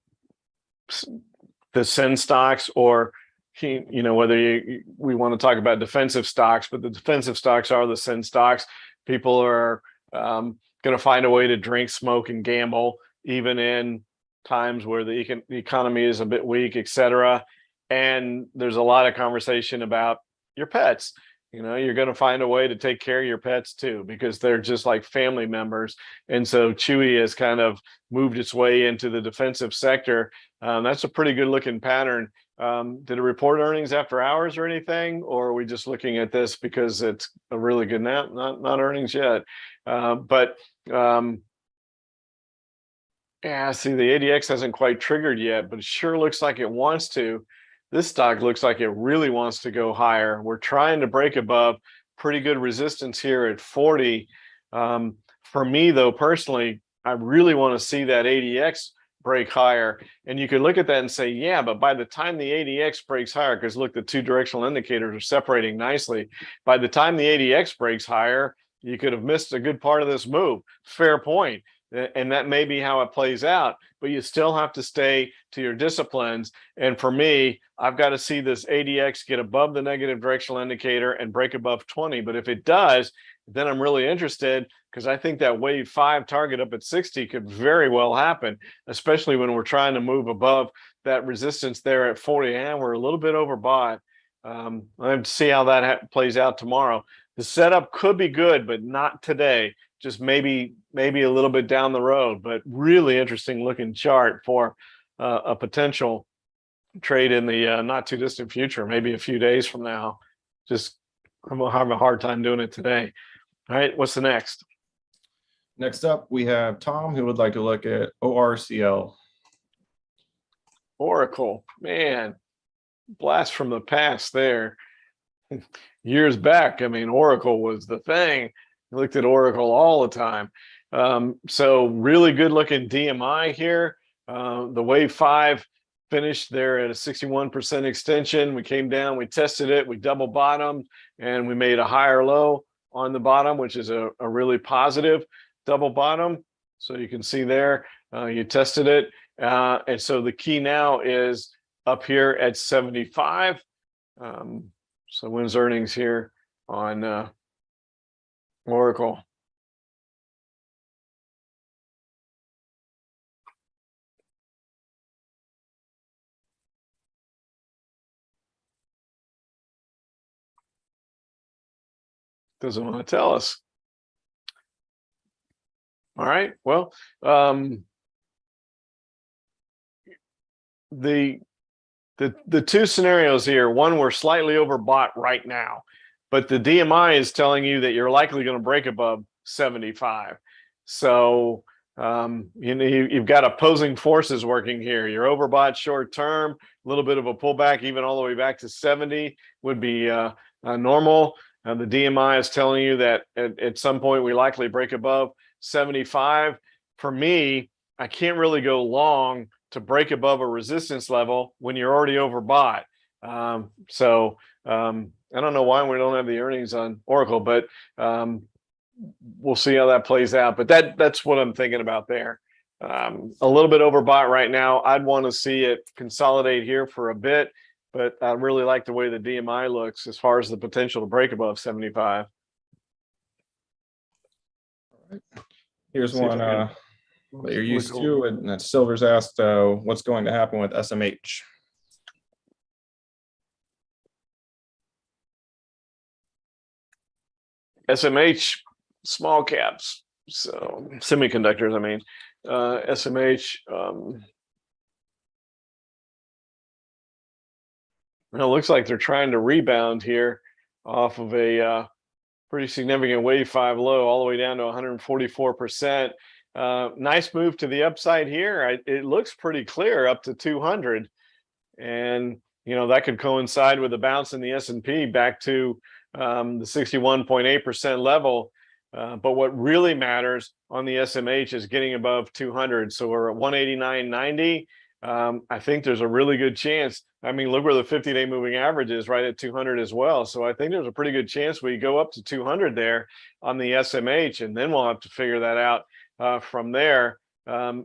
send stocks, or whether we want to talk about defensive stocks, but the defensive stocks are the send stocks. People are going to find a way to drink, smoke, and gamble, even in times where the economy is a bit weak, etc. And there's a lot of conversation about your pets. You're going to find a way to take care of your pets too, because they're just like family members. And so Chewy has kind of moved its way into the defensive sector. That's a pretty good looking pattern. Did it report earnings after hours or anything? Or are we just looking at this because it's a really good nap? Not earnings yet. But yeah, see, the ADX hasn't quite triggered yet, but it sure looks like it wants to. This stock looks like it really wants to go higher. We're trying to break above pretty good resistance here at 40. For me, though, personally, I really want to see that ADX break higher. And you could look at that and say, yeah, but by the time the ADX breaks higher, because look, the two directional indicators are separating nicely. By the time the ADX breaks higher, you could have missed a good part of this move. Fair point. And that may be how it plays out, but you still have to stay to your disciplines. And for me, I've got to see this ADX get above the negative directional indicator and break above 20. But if it does, then I'm really interested, because I think that wave 5 target up at 60 could very well happen, especially when we're trying to move above that resistance there at 40. And we're a little bit overbought. I have to see how that plays out tomorrow. The setup could be good, but not today. Just maybe a little bit down the road, but really interesting looking chart for a potential trade in the not too distant future, maybe a few days from now. Just I'm having a hard time doing it today. All right, what's the next? Next up, we have Tom, who would like to look at ORCL. Oracle, man, blast from the past there. Years back, I mean, Oracle was the thing. I looked at Oracle all the time. So really good looking DMI here. The wave 5 finished there at a 61% extension. We came down, we tested it, we double bottomed, and we made a higher low on the bottom, which is a really positive double bottom. So you can see there, you tested it. And so the key now is up here at 75. So when's earnings here on Oracle? Doesn't want to tell us. All right. Well, the two scenarios here. One, we're slightly overbought right now, but the DMI is telling you that you're likely going to break above 75. So you've got opposing forces working here. You're overbought short term, a little bit of a pullback, even all the way back to 70 would be normal. The DMI is telling you that at some point we likely break above 75. For me, I can't really go long to break above a resistance level when you're already overbought. So I don't know why we don't have the earnings on Oracle, but we'll see how that plays out. But that's what I'm thinking about there. A little bit overbought right now. I'd want to see it consolidate here for a bit, but I really like the way the DMI looks as far as the potential to break above 75. Here's one that you're used to, and that Silver's asked, what's going to happen with SMH? SMH, small caps, so semiconductors, I mean. SMH, it looks like they're trying to rebound here off of a pretty significant wave 5 low all the way down to 144%. Nice move to the upside here. It looks pretty clear up to 200, and that could coincide with a bounce in the S&P back to the 61.8% level. But what really matters on the SMH is getting above 200. So we're at 189.90. I think there's a really good chance. I mean, look where the 50-day moving average is, right at 200 as well. So I think there's a pretty good chance we go up to 200 there on the SMH, and then we'll have to figure that out from there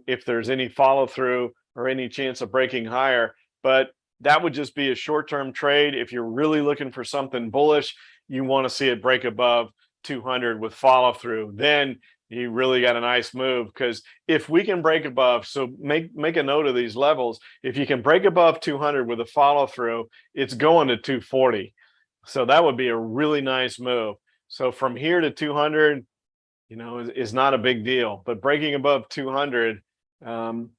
if there's any follow through or any chance of breaking higher. But that would just be a short-term trade. If you're really looking for something bullish, you want to see it break above 200 with follow through. Then you really got a nice move, because if we can break above, so make a note of these levels. If you can break above 200 with a follow through, it's going to 240. So that would be a really nice move. So from here to 200, is not a big deal, but breaking above 200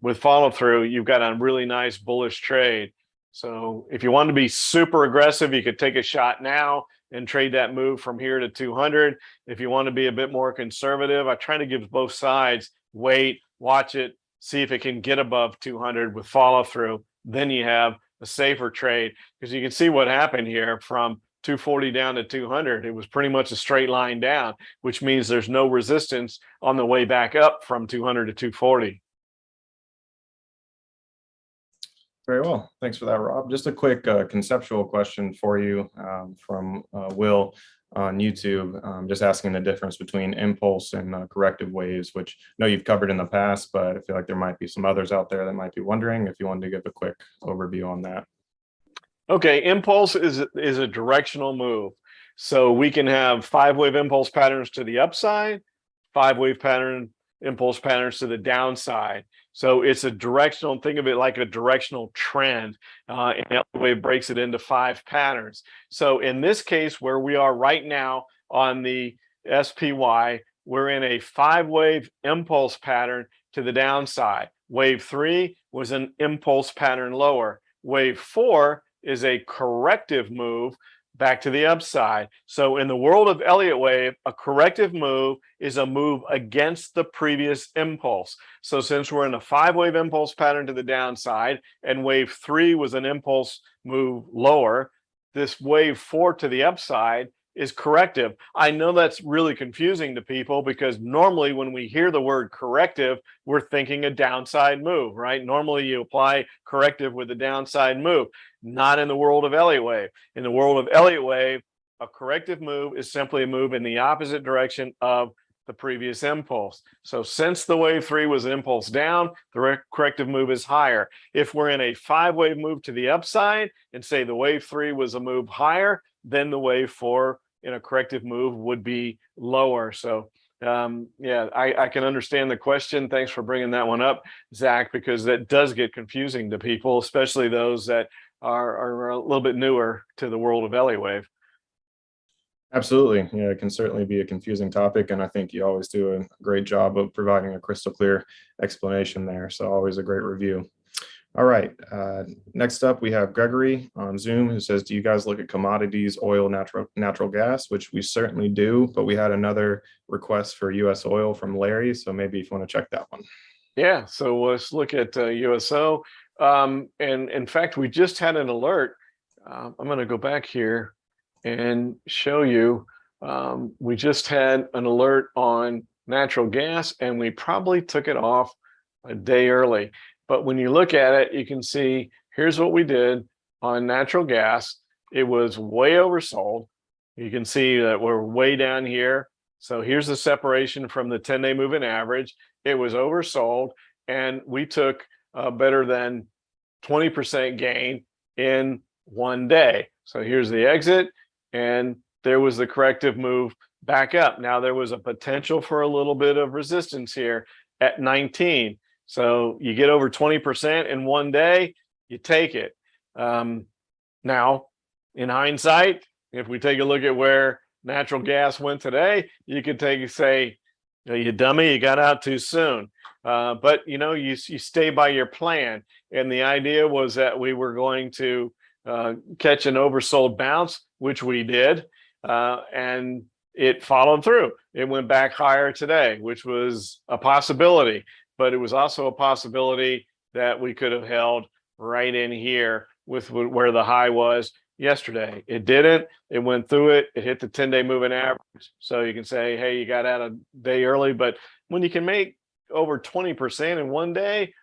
with follow through, you've got a really nice bullish trade. So if you want to be super aggressive, you could take a shot now and trade that move from here to 200. If you want to be a bit more conservative, I try to give both sides, wait, watch it, see if it can get above 200 with follow through. Then you have a safer trade, because you can see what happened here from 240 down to 200. It was pretty much a straight line down, which means there's no resistance on the way back up from 200 to 240. Very well. Thanks for that, Rob. Just a quick conceptual question for you from Will on YouTube, just asking the difference between impulse and corrective waves, which I know you've covered in the past, but I feel like there might be some others out there that might be wondering if you wanted to give a quick overview on that. Okay, impulse is a directional move. So we can have 5-wave impulse patterns to the upside, 5-wave impulse patterns to the downside. So it's a directional, think of it like a directional trend, and the wave breaks it into 5 patterns. So in this case, where we are right now on the SPY, we're in a 5-wave impulse pattern to the downside. Wave 3 was an impulse pattern lower. Wave 4 is a corrective move back to the upside. So in the world of Elliott wave, a corrective move is a move against the previous impulse. So since we're in a 5-wave impulse pattern to the downside, and wave 3 was an impulse move lower, this wave 4 to the upside is corrective. I know that's really confusing to people, because normally when we hear the word corrective, we're thinking a downside move, right? Normally you apply corrective with a downside move. Not in the world of Elliott wave. In the world of Elliott wave, a corrective move is simply a move in the opposite direction of the previous impulse. So since the wave 3 was an impulse down, the corrective move is higher. If we're in a 5-wave move to the upside and say the wave 3 was a move higher, then the wave 4 in a corrective move would be lower. So yeah, I can understand the question. Thanks for bringing that one up, Zach, because that does get confusing to people, especially those that are a little bit newer to the world of Elliott wave. Absolutely. Yeah, it can certainly be a confusing topic, and I think you always do a great job of providing a crystal clear explanation there. So always a great review. All right. Next up, we have Gregory on Zoom who says, do you guys look at commodities, oil, natural gas, which we certainly do, but we had another request for US oil from Larry. So maybe if you want to check that one. Yeah, so let's look at USO. And in fact, we just had an alert. I'm going to go back here and show you. We just had an alert on natural gas, and we probably took it off a day early. But when you look at it, you can see here's what we did on natural gas. It was way oversold. You can see that we're way down here. So here's the separation from the 10-day moving average. It was oversold, and we took better than 20% gain in one day. So here's the exit, and there was the corrective move back up. Now there was a potential for a little bit of resistance here at 19. So you get over 20% in one day, you take it. Now, in hindsight, if we take a look at where natural gas went today, you could say, you dummy, you got out too soon. But you stay by your plan. And the idea was that we were going to catch an oversold bounce, which we did, and it followed through. It went back higher today, which was a possibility, but it was also a possibility that we could have held right in here with where the high was yesterday. It didn't. It went through it. It hit the 10-day moving average. So you can say, hey, you got out a day early. But when you can make over 20% in one day,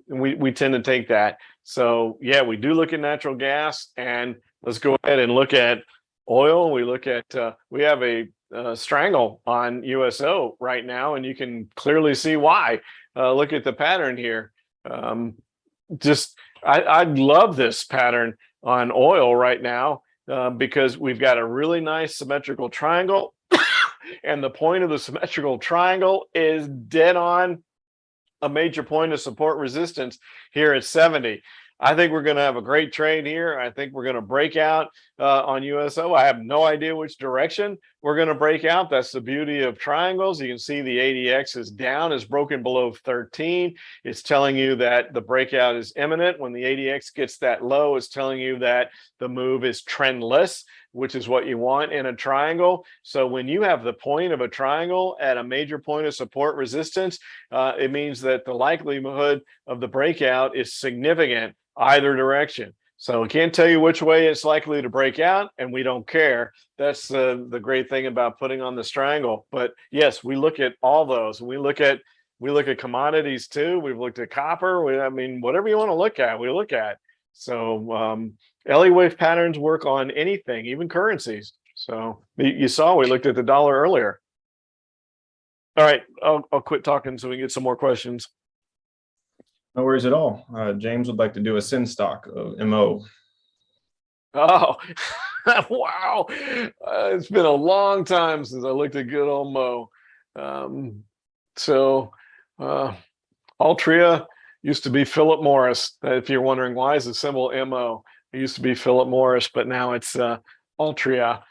we tend to take that. So yeah, we do look at natural gas, and let's go ahead and look at oil. We look at we have a strangle on USO right now, and you can clearly see why. Look at the pattern here. I love this pattern on oil right now because we've got a really nice symmetrical triangle, and the point of the symmetrical triangle is dead on a major point of support resistance here at 70. I think we're going to have a great trade here. I think we're going to break out on USO. I have no idea which direction we're going to break out. That's the beauty of triangles. You can see the ADX is down, is broken below 13. It's telling you that the breakout is imminent. When the ADX gets that low, it's telling you that the move is trendless, which is what you want in a triangle. So when you have the point of a triangle at a major point of support resistance, it means that the likelihood of the breakout is significant either direction. So we can't tell you which way it's likely to break out, and we don't care. That's the great thing about putting on this triangle. But yes, we look at all those. We look at commodities too. We've looked at copper. I mean, whatever you want to look at, we look at. So Elliott wave patterns work on anything, even currencies. So you saw we looked at the dollar earlier. All right, I'll quit talking so we can get some more questions. No worries at all. James would like to do a sin stock of MO. Oh, wow. It's been a long time since I looked at good old Mo. Altria used to be Philip Morris. If you're wondering why is the symbol MO, it used to be Philip Morris, but now it's Altria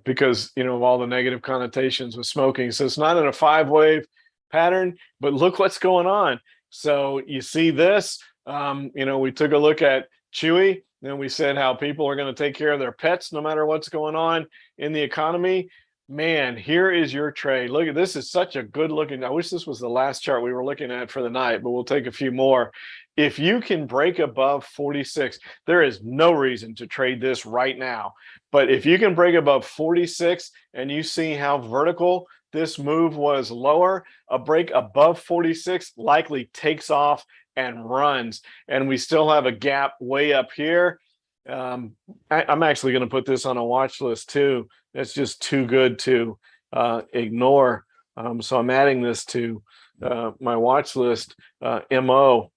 because, of all the negative connotations with smoking. So it's not in a 5-wave pattern, but look what's going on. So you see this, we took a look at Chewy, and we said how people are going to take care of their pets no matter what's going on in the economy. Man, here is your trade. Look at this. Is such a good looking. I wish this was the last chart we were looking at for the night, but we'll take a few more. If you can break above 46, there is no reason to trade this right now. But if you can break above 46 and you see how vertical this move was lower, a break above 46 likely takes off and runs. And we still have a gap way up here. I'm actually going to put this on a watch list too. It's just too good to ignore. So I'm adding this to my watch list, MO.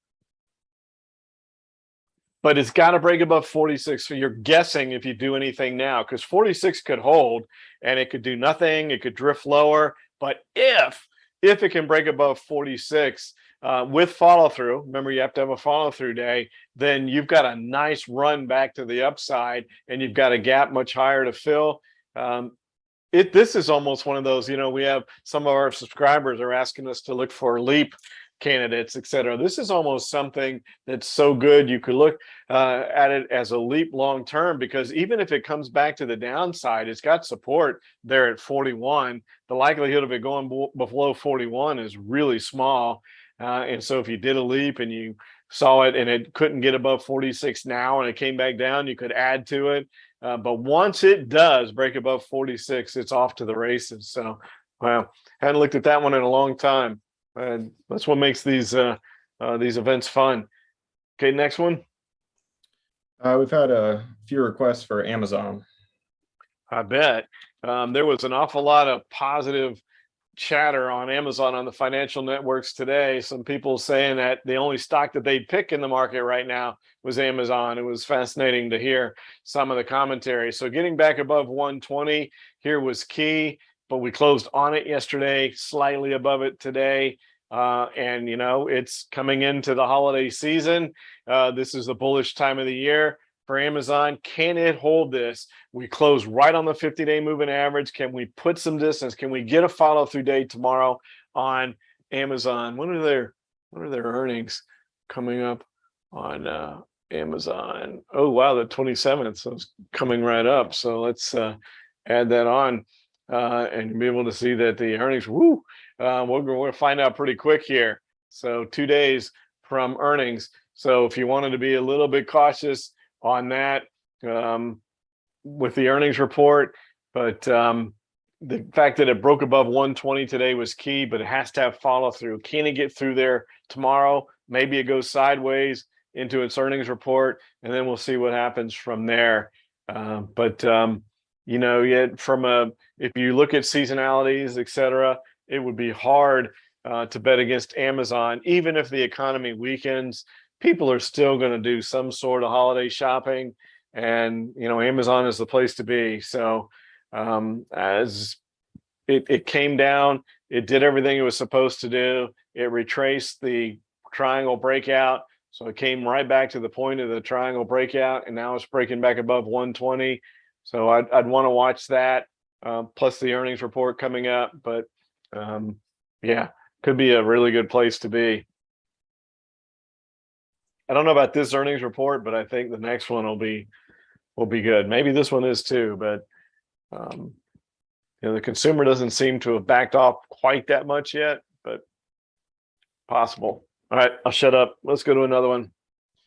But it's got to break above 46. So you're guessing if you do anything now, because 46 could hold and it could do nothing. It could drift lower. But if it can break above 46 with follow through, remember you have to have a follow through day, then you've got a nice run back to the upside and you've got a gap much higher to fill. This is almost one of those, we have some of our subscribers are asking us to look for leap candidates, et cetera. This is almost something that's so good you could look at it as a leap long term, because even if it comes back to the downside, it's got support there at 41. The likelihood of it going below 41 is really small. And so if you did a leap and you saw it and it couldn't get above 46 now and it came back down, you could add to it. But once it does break above 46, it's off to the races. So, wow, hadn't looked at that one in a long time. And that's what makes these events fun. Okay, next one. We've had a few requests for Amazon. I bet. There was an awful lot of positive chatter on Amazon on the financial networks today. Some people saying that the only stock that they'd pick in the market right now was Amazon. It was fascinating to hear some of the commentary. So getting back above 120 here was key, but we closed on it yesterday, slightly above it today. And it's coming into the holiday season. This is a bullish time of the year for Amazon. Can it hold this? We close right on the 50-day moving average. Can we put some distance? Can we get a follow-through day tomorrow on Amazon? When are their earnings coming up on Amazon? Oh wow, the 27th. So it's coming right up. So let's add that on and be able to see that the earnings. We're going to find out pretty quick here. So 2 days from earnings. So if you wanted to be a little bit cautious on that with the earnings report, but the fact that it broke above 120 today was key, but it has to have follow through. Can it get through there tomorrow? Maybe it goes sideways into its earnings report, and then we'll see what happens from there. If you look at seasonalities, et cetera, it would be hard to bet against Amazon. Even if the economy weakens, people are still going to do some sort of holiday shopping, and Amazon is the place to be. So as it came down, it did everything it was supposed to do. It retraced the triangle breakout, so it came right back to the point of the triangle breakout, and now it's breaking back above 120. So I'd want to watch that, plus the earnings report coming up. But yeah, could be a really good place to be. I don't know about this earnings report, but I think the next one will be good. Maybe this one is too, but the consumer doesn't seem to have backed off quite that much yet, but possible. All right, I'll shut up. Let's go to another one.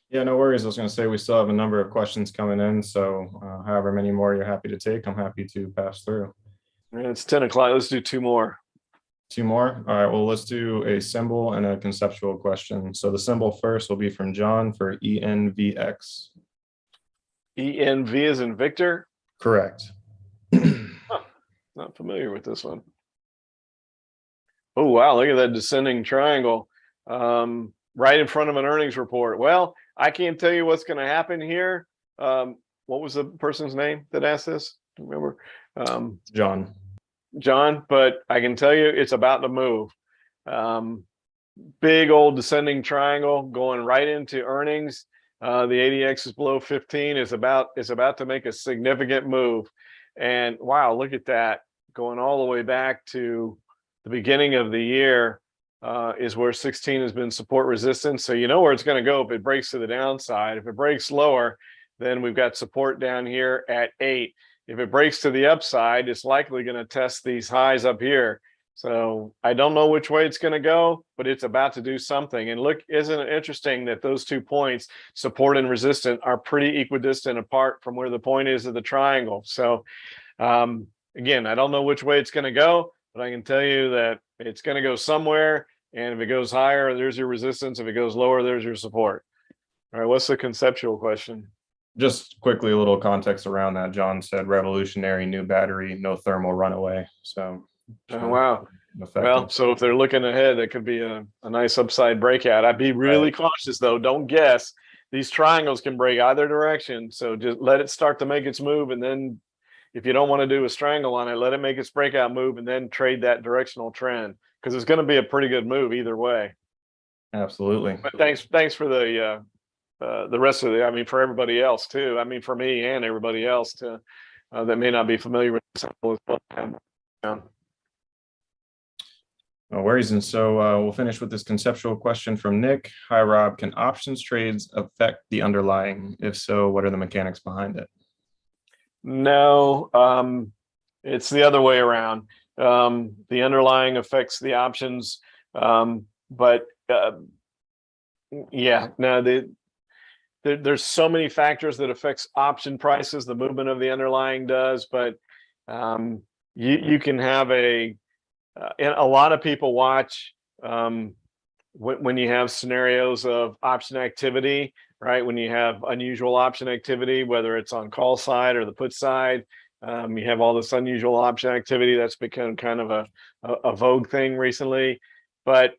Yeah, no worries. I was going to say we still have a number of questions coming in, so however many more you're happy to take, I'm happy to pass through. It's 10 o'clock. Let's do two more. Two more? All right, well, let's do a symbol and a conceptual question. So the symbol first will be from John for ENVX. ENV is in Victor? Correct. Not familiar with this one. Oh, wow, look at that descending triangle right in front of an earnings report. Well, I can't tell you what's going to happen here. What was the person's name that asked this? Remember? John, but I can tell you it's about to move. Big old descending triangle going right into earnings. The ADX is below 15. Is about to make a significant move. And wow, look at that, going all the way back to the beginning of the year is where 16 has been support resistance. So you know where it's going to go if it breaks to the downside. If it breaks lower, then we've got support down here at 8. If it breaks to the upside, it's likely going to test these highs up here. So I don't know which way it's going to go, but it's about to do something. And look, isn't it interesting that those 2 points, support and resistance, are pretty equidistant apart from where the point is of the triangle. So again, I don't know which way it's going to go, but I can tell you that it's going to go somewhere. And if it goes higher, there's your resistance. If it goes lower, there's your support. All right, what's the conceptual question? Just quickly, a little context around that. John said revolutionary new battery, no thermal runaway. So Oh, wow. Well, effective. so if they're looking ahead, that could be a nice upside breakout. I'd be really cautious though. Don't guess. These triangles can break either direction. So just let it start to make its move. And then if you don't want to do a strangle on it, let it make its breakout move and then trade that directional trend, because it's going to be a pretty good move either way. Absolutely. But thanks for the rest of I mean, for everybody else too. I mean, for me and everybody else to that may not be familiar with this as well. No worries. And so we'll finish with this conceptual question from Nick. Hi, Rob. Can options trades affect the underlying? If so, what are the mechanics behind it? No, it's the other way around. The underlying affects the options, but yeah, no, there's so many factors that affects option prices. The movement of the underlying does, but you can have and a lot of people watch when you have scenarios of option activity, right? When you have unusual option activity, whether it's on call side or the put side, you have all this unusual option activity that's become kind of a vogue thing recently. But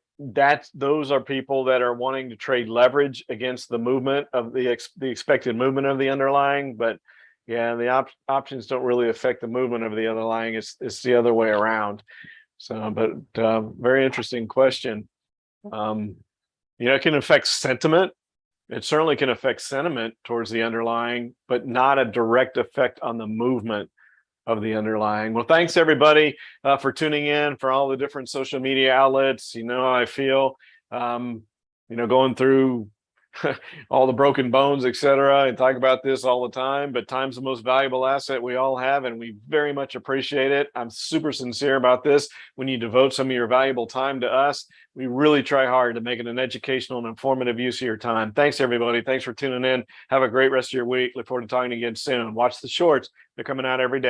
those are people that are wanting to trade leverage against the movement of the expected movement of the underlying. But yeah, the options don't really affect the movement of the underlying. It's the other way around. So, but very interesting question. It can affect sentiment. It certainly can affect sentiment towards the underlying, but not a direct effect on the movement of the underlying. Well, thanks everybody for tuning in, for all the different social media outlets. You know how I feel, going through all the broken bones, etc., and talk about this all the time, but time's the most valuable asset we all have, and we very much appreciate it. I'm super sincere about this. When you devote some of your valuable time to us, we really try hard to make it an educational and informative use of your time. Thanks everybody. Thanks for tuning in. Have a great rest of your week. Look forward to talking again soon. Watch the shorts. They're coming out every day.